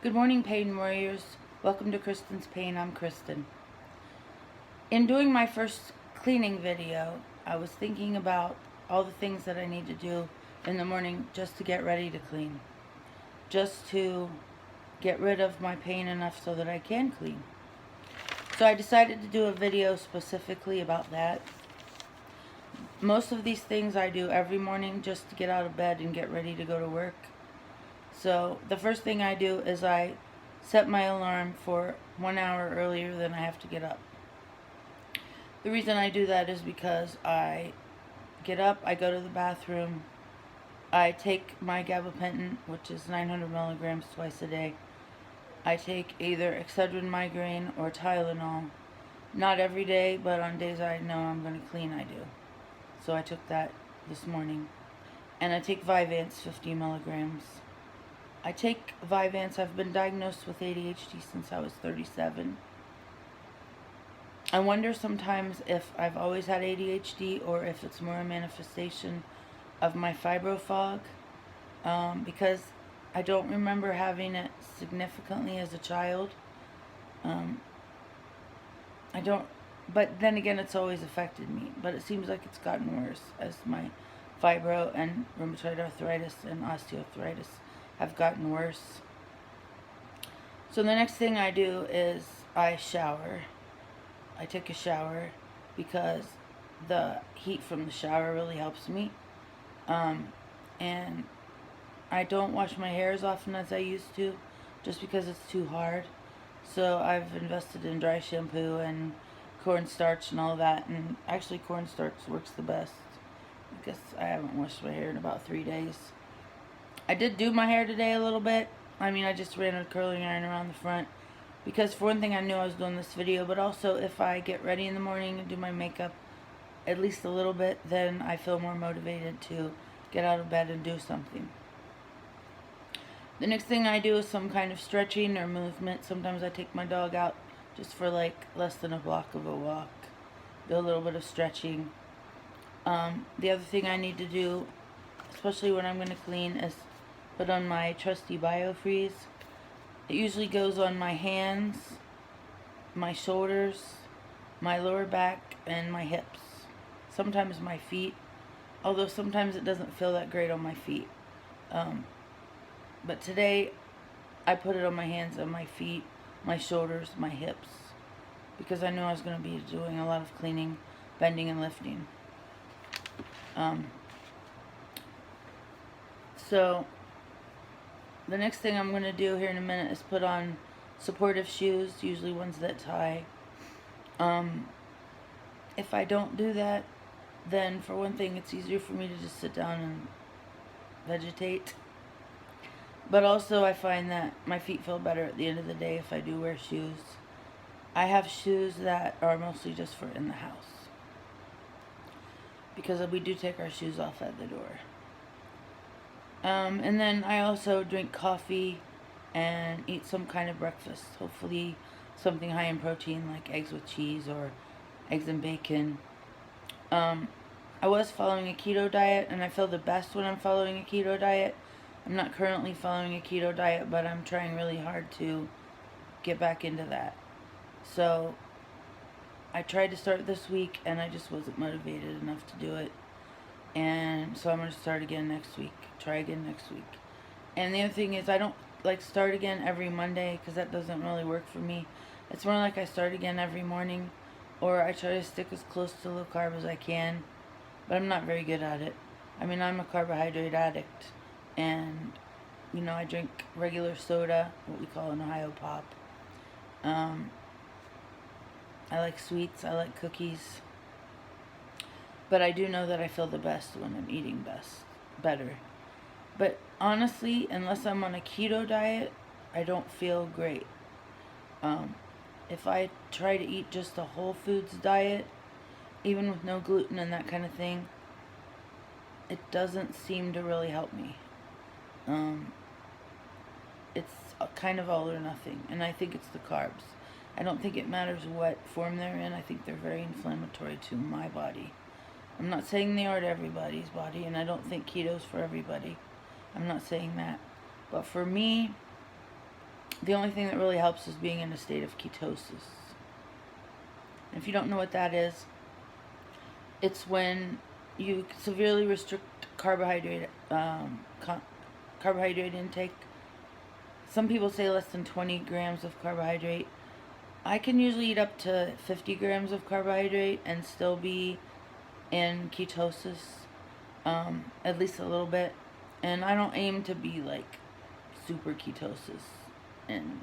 Good morning, Pain Warriors. Welcome to Kristen's Pain. I'm Kristen. In doing my first cleaning video, I was thinking about all the things that I need to do in the morning just to get ready to clean. Just to get rid of my pain enough so that I can clean. So I decided to do a video specifically about that. Most of these things I do every morning just to get out of bed and get ready to go to work. So the first thing I do is I set my alarm for 1 hour earlier than I have to get up. The reason I do that is because I get up, I go to the bathroom, I take my gabapentin, which is 900 milligrams twice a day. I take either Excedrin migraine or Tylenol. Not every day, but on days I know I'm going to clean, I do. So I took that this morning. And I take Vyvanse 50 milligrams. I take Vyvanse. I've been diagnosed with ADHD since I was 37. I wonder sometimes if I've always had ADHD or if it's more a manifestation of my fibro because I don't remember having it significantly as a child. But then again, it's always affected me. But it seems like it's gotten worse as my fibro and rheumatoid arthritis and osteoarthritis have gotten worse. So the next thing I do is I shower. I take a shower because the heat from the shower really helps me. And I don't wash my hair as often as I used to just because it's too hard. So I've invested in dry shampoo and cornstarch and all that, and actually cornstarch works the best because I haven't washed my hair in about 3 days. I did do my hair today a little bit. I just ran a curling iron around the front because for one thing I knew I was doing this video, but also if I get ready in the morning and do my makeup at least a little bit, then I feel more motivated to get out of bed and do something. The next thing I do is some kind of stretching or movement. Sometimes I take my dog out just for like less than a block of a walk. Do a little bit of stretching. The other thing I need to do, especially when I'm going to clean, is put on my trusty BioFreeze. It usually goes on my hands, my shoulders, my lower back, and my hips. Sometimes my feet, although sometimes it doesn't feel that great on my feet. But today I put it on my hands and my feet, my shoulders, my hips, because I knew I was going to be doing a lot of cleaning, bending, and lifting. So the next thing I'm going to do here in a minute is put on supportive shoes, usually ones that tie. If I don't do that, then for one thing it's easier for me to just sit down and vegetate. But also I find that my feet feel better at the end of the day if I do wear shoes. I have shoes that are mostly just for in the house, because we do take our shoes off at the door. And then I also drink coffee and eat some kind of breakfast. Hopefully something high in protein like eggs with cheese or eggs and bacon. I was following a keto diet and I feel the best when I'm following a keto diet. I'm not currently following a keto diet, but I'm trying really hard to get back into that. So I tried to start this week and I just wasn't motivated enough to do it. And so I'm going to start again next week. Try again next week. And the other thing is I don't like start again every Monday because that doesn't really work for me. It's more like I start again every morning, or I try to stick as close to low carb as I can. But I'm not very good at it. I'm a carbohydrate addict. And, I drink regular soda, what we call an Ohio Pop. I like sweets, I like cookies. But I do know that I feel the best when I'm eating better. But honestly, unless I'm on a keto diet, I don't feel great. If I try to eat just a whole foods diet, even with no gluten and that kind of thing, it doesn't seem to really help me. It's kind of all or nothing, and I think it's the carbs. I don't think it matters what form they're in. I think they're very inflammatory to my body. I'm not saying they are to everybody's body, and I don't think keto's for everybody. I'm not saying that. But for me, The only thing that really helps is being in a state of ketosis. If you don't know what that is, it's when you severely restrict carbohydrate intake. Some people say less than 20 grams of carbohydrate. I can usually eat up to 50 grams of carbohydrate and still be in ketosis, at least a little bit. And I don't aim to be like super ketosis. And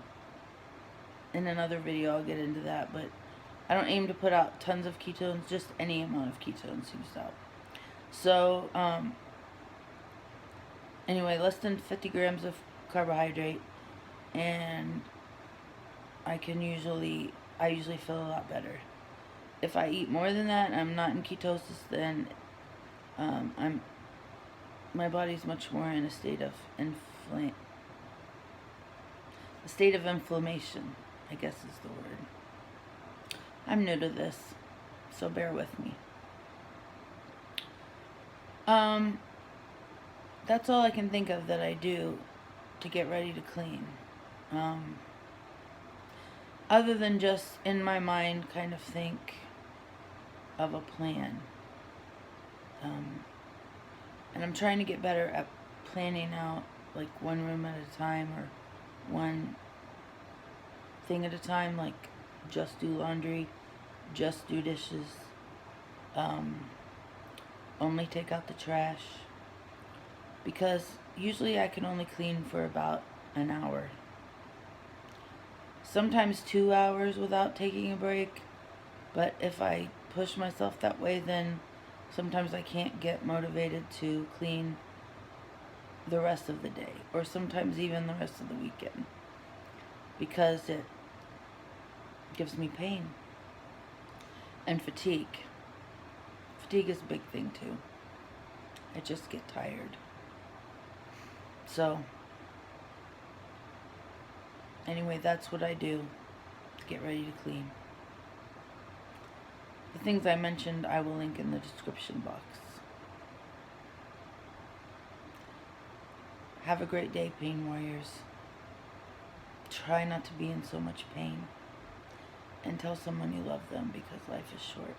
in another video I'll get into that, but I don't aim to put out tons of ketones, just any amount of ketones used out. So, anyway, less than 50 grams of carbohydrate, and I usually feel a lot better. If I eat more than that and I'm not in ketosis, then my body's much more in a state of inflammation, I guess is the word. I'm new to this, so bear with me. That's all I can think of that I do to get ready to clean. Other than just in my mind kind of think of a plan. And I'm trying to get better at planning out like one room at a time or one thing at a time, like just do laundry, just do dishes, only take out the trash, because usually I can only clean for about an hour, sometimes 2 hours without taking a break. But if I push myself that way, then sometimes I can't get motivated to clean the rest of the day, or sometimes even the rest of the weekend, because it gives me pain and fatigue. Fatigue is a big thing too. I just get tired. So, anyway, that's what I do to get ready to clean. The things I mentioned I will link in the description box. Have a great day, pain warriors. Try not to be in so much pain. And tell someone you love them, because life is short.